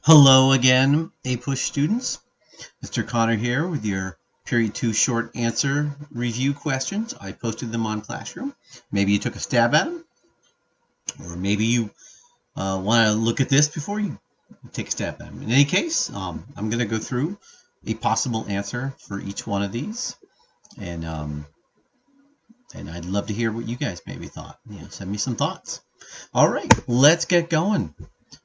Hello again, APUSH students. Mr. Connor here with your Period 2 short answer review questions. I posted them on Classroom. Maybe you took a stab at them, or maybe you want to look at this before you take a stab at them. In any case, I'm going to go through a possible answer for each one of these, and I'd love to hear what you guys maybe thought. Send me some thoughts. All right, let's get going.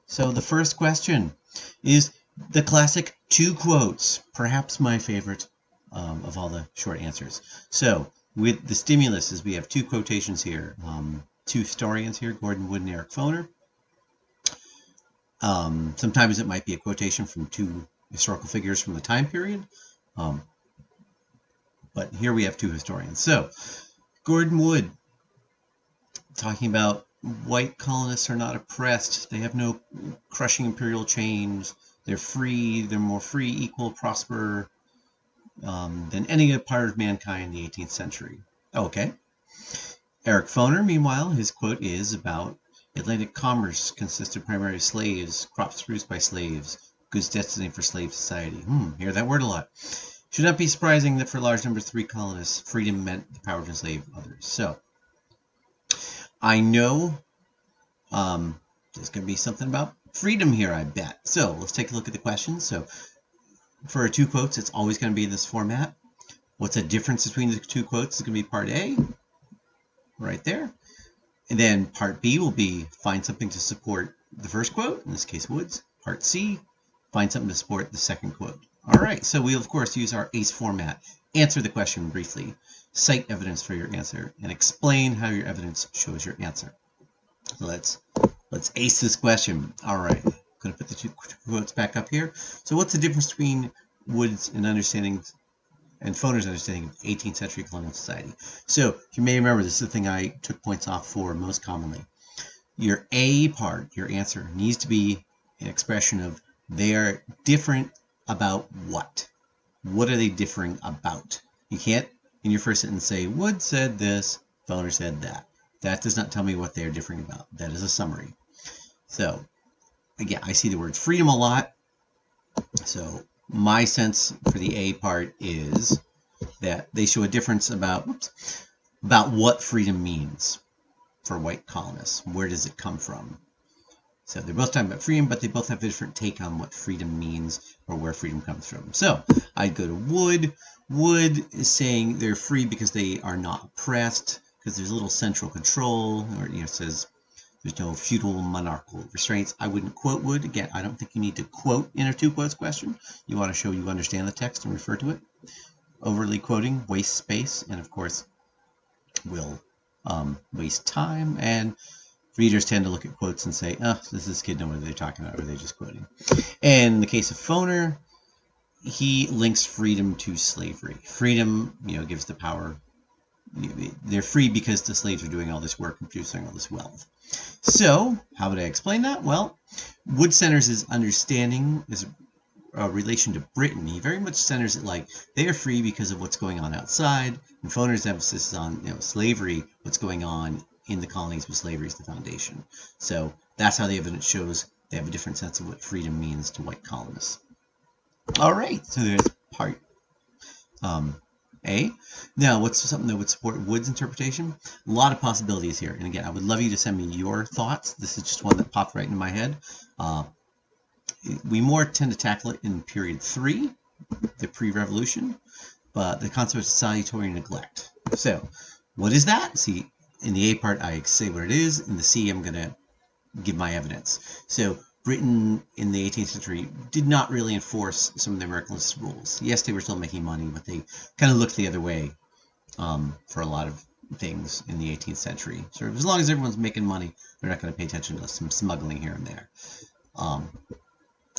So the first question is the classic two quotes, perhaps my favorite of all the short answers. So with the stimulus is we have two quotations here, two historians here, Gordon Wood and Eric Foner. Sometimes it might be a quotation from two historical figures from the time period, but here we have two historians. So Gordon Wood talking about white colonists are not oppressed. They have no crushing imperial chains. They're free. They're more free, equal, prosper than any other part of mankind in the 18th century. Okay. Eric Foner, meanwhile, his quote is about Atlantic commerce consisted primarily of slaves, crops produced by slaves, goods destined for slave society. Hear that word a lot. Should not be surprising that for a large number of free colonists, freedom meant the power to enslave others. So, I know there's going to be something about freedom here, I bet. So let's take a look at the questions. So for two quotes, it's always going to be this format. What's the difference between the two quotes? It's going to be part A, right there. And then part B will be find something to support the first quote, in this case Woods. Part C, find something to support the second quote. All right, so we'll, of course, use our ACE format. Answer the question briefly. Cite evidence for your answer and explain how your evidence shows your answer. So let's ace this question. All right, I'm going to put the two quotes back up here. So what's the difference between Wood's and understanding and Foner's understanding of 18th century colonial society? So you may remember this is the thing I took points off for most commonly. Your A part, your answer, needs to be an expression of they are different about what? What are they differing about? You can't, in your first sentence, say, Wood said this, Foner said that. That does not tell me what they are differing about. That is a summary. So, again, I see the word freedom a lot. So, my sense for the A part is that they show a difference about what freedom means for white colonists. Where does it come from? So they're both talking about freedom, but they both have a different take on what freedom means or where freedom comes from. So I'd go to Wood. Wood is saying they're free because they are not oppressed, because there's a little central control, or it says there's no feudal monarchical restraints. I wouldn't quote Wood. Again, I don't think you need to quote in a two quotes question. You want to show you understand the text and refer to it. Overly quoting wastes space and, of course, will waste time, and readers tend to look at quotes and say, does this kid know what they're talking about, or are they just quoting? And in the case of Foner, he links freedom to slavery. Freedom, gives the power. They're free because the slaves are doing all this work and producing all this wealth. So, how would I explain that? Well, Wood centers his understanding, his relation to Britain. He very much centers it like they are free because of what's going on outside, and Foner's emphasis is on slavery, what's going on in the colonies with slavery is the foundation. So that's how the evidence shows they have a different sense of what freedom means to white colonists. All right, so there's part A. Now, what's something that would support Wood's interpretation? A lot of possibilities here. And again, I would love you to send me your thoughts. This is just one that popped right into my head. We more tend to tackle it in period 3, the pre-revolution, but the concept of salutary neglect. So, what is that? See, in the A part, I say what it is. In the C, I'm going to give my evidence. So Britain in the 18th century did not really enforce some of the Americanist rules. Yes, they were still making money, but they kind of looked the other way for a lot of things in the 18th century. So as long as everyone's making money, they're not going to pay attention to some smuggling here and there.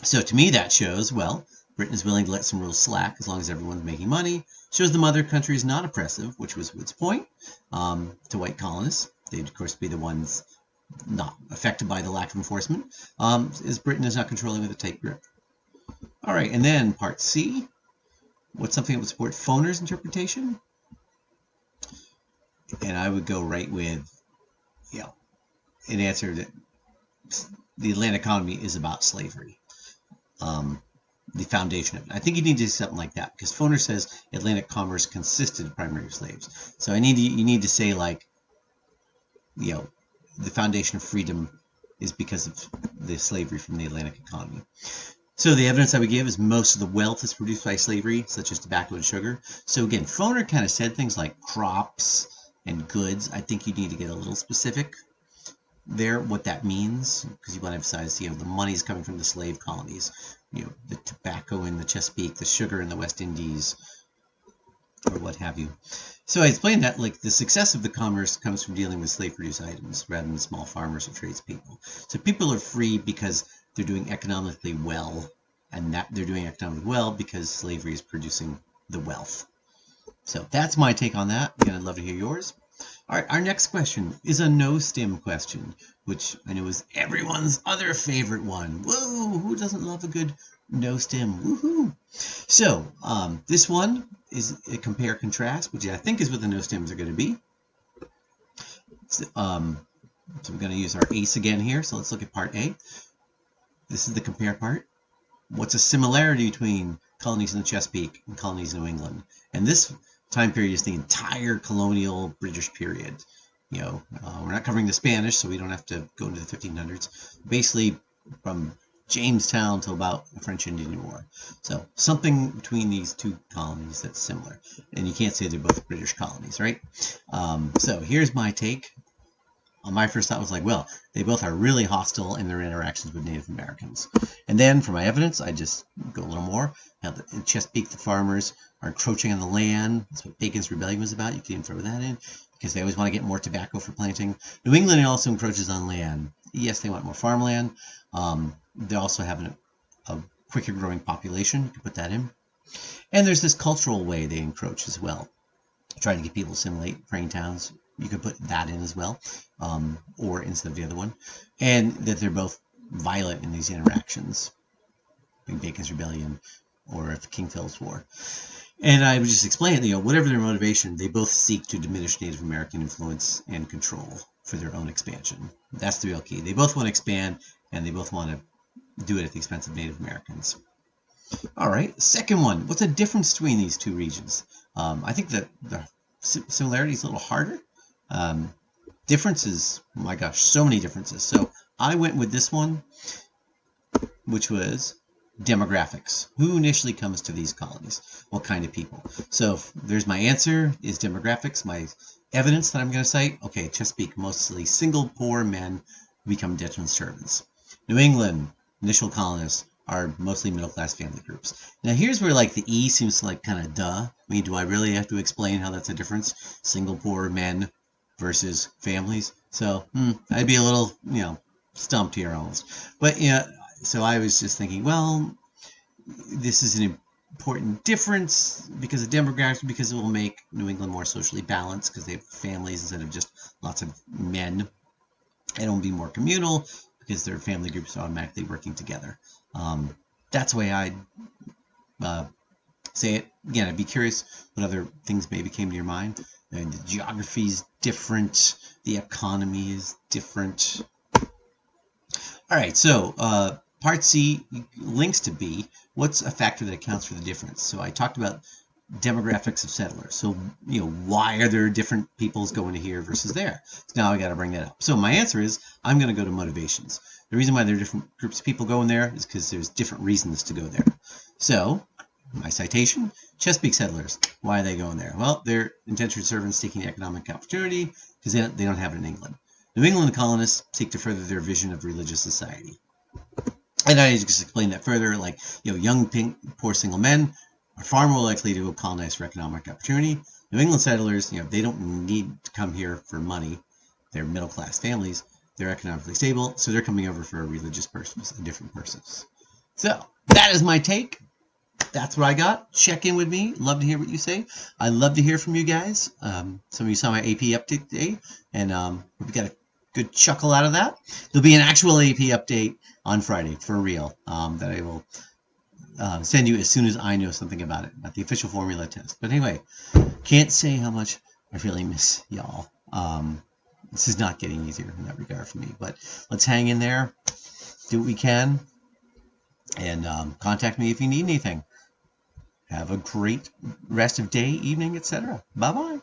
So to me, that shows, well, Britain is willing to let some rules slack as long as everyone's making money. Shows the mother country is not oppressive, which was Wood's point, to white colonists. They'd, of course, be the ones not affected by the lack of enforcement, as Britain is not controlling with a tight grip. All right, and then part C. What's something that would support Foner's interpretation? And I would go right with, an answer that the Atlantic economy is about slavery. the foundation of it. I think you need to do something like that, because Foner says Atlantic commerce consisted of primary slaves. So you need to say, like, the foundation of freedom is because of the slavery from the Atlantic economy. So the evidence I would give is most of the wealth is produced by slavery, such as tobacco and sugar. So again, Foner kind of said things like crops and goods. I think you need to get a little specific there, what that means, because you want to emphasize, the money is coming from the slave colonies, the tobacco in the Chesapeake, the sugar in the West Indies, or what have you. So I explained that, like, the success of the commerce comes from dealing with slave-produced items rather than small farmers or tradespeople. So people are free because they're doing economically well, and that they're doing economically well because slavery is producing the wealth. So that's my take on that. Again, I'd love to hear yours. All right, our next question is a no-stim question, which I know is everyone's other favorite one. Whoa, who doesn't love a good no-stim? Woohoo! So this one is a compare-contrast, which I think is what the no-stims are going to be. So we're going to use our ACE again here. So let's look at part A. This is the compare part. What's a similarity between colonies in the Chesapeake and colonies in New England? And this time period is the entire colonial British period. We're not covering the Spanish, so we don't have to go into the 1500s. Basically, from Jamestown to about the French Indian War. So something between these two colonies that's similar. And you can't say they're both British colonies, right? So here's my take. My first thought was like, well, they both are really hostile in their interactions with Native Americans. And then for my evidence, I just go a little more. In Chesapeake, the farmers are encroaching on the land. That's what Bacon's Rebellion was about. You can even throw that in, because they always want to get more tobacco for planting. New England also encroaches on land. Yes, they want more farmland. They also have a quicker growing population. You can put that in. And there's this cultural way they encroach as well, trying to get people to assimilate, praying towns. You could put that in as well, or instead of the other one. And that they're both violent in these interactions, like Bacon's Rebellion or the King Philip's War. And I would just explain, whatever their motivation, they both seek to diminish Native American influence and control for their own expansion. That's the real key. They both want to expand, and they both want to do it at the expense of Native Americans. All right, second one. What's the difference between these two regions? I think that the similarity is a little harder. Differences, oh my gosh, so many differences. So I went with this one, which was demographics. Who initially comes to these colonies? What kind of people? So there's my answer, is demographics. My evidence that I'm going to cite, okay, Chesapeake, mostly single poor men who become indentured servants. New England, initial colonists are mostly middle-class family groups. Now here's where, like, the E seems like kind of duh. I mean, do I really have to explain how that's a difference? Single poor men versus families. So I'd be a little, stumped here almost. But so I was just thinking, well, this is an important difference because of demographics, because it will make New England more socially balanced because they have families instead of just lots of men. And it will be more communal because their family groups are automatically working together. That's the way I'd say it. Again, I'd be curious what other things maybe came to your mind. And the geography is different. The economy is different. All right, so part C links to B. What's a factor that accounts for the difference? So I talked about demographics of settlers. So, why are there different peoples going to here versus there? So now I got to bring that up. So my answer is I'm going to go to motivations. The reason why there are different groups of people going there is because there's different reasons to go there. So my citation, Chesapeake settlers. Why are they going there? Well, they're indentured servants seeking economic opportunity because they don't have it in England. New England colonists seek to further their vision of religious society. And I just explained that further, like, young, poor single men are far more likely to colonize for economic opportunity. New England settlers, they don't need to come here for money. They're middle-class families. They're economically stable, so they're coming over for a religious purpose, a different purpose. So that is my take. That's what I got. Check in with me. Love to hear what you say. I love to hear from you guys. Some of you saw my AP update today, and we got a good chuckle out of that. There'll be an actual AP update on Friday, for real, that I will send you as soon as I know something about it, not the official formula test. But anyway, can't say how much I really miss y'all. This is not getting easier in that regard for me, but let's hang in there, do what we can, And contact me if you need anything. Have a great rest of day, evening, etc. Bye-bye.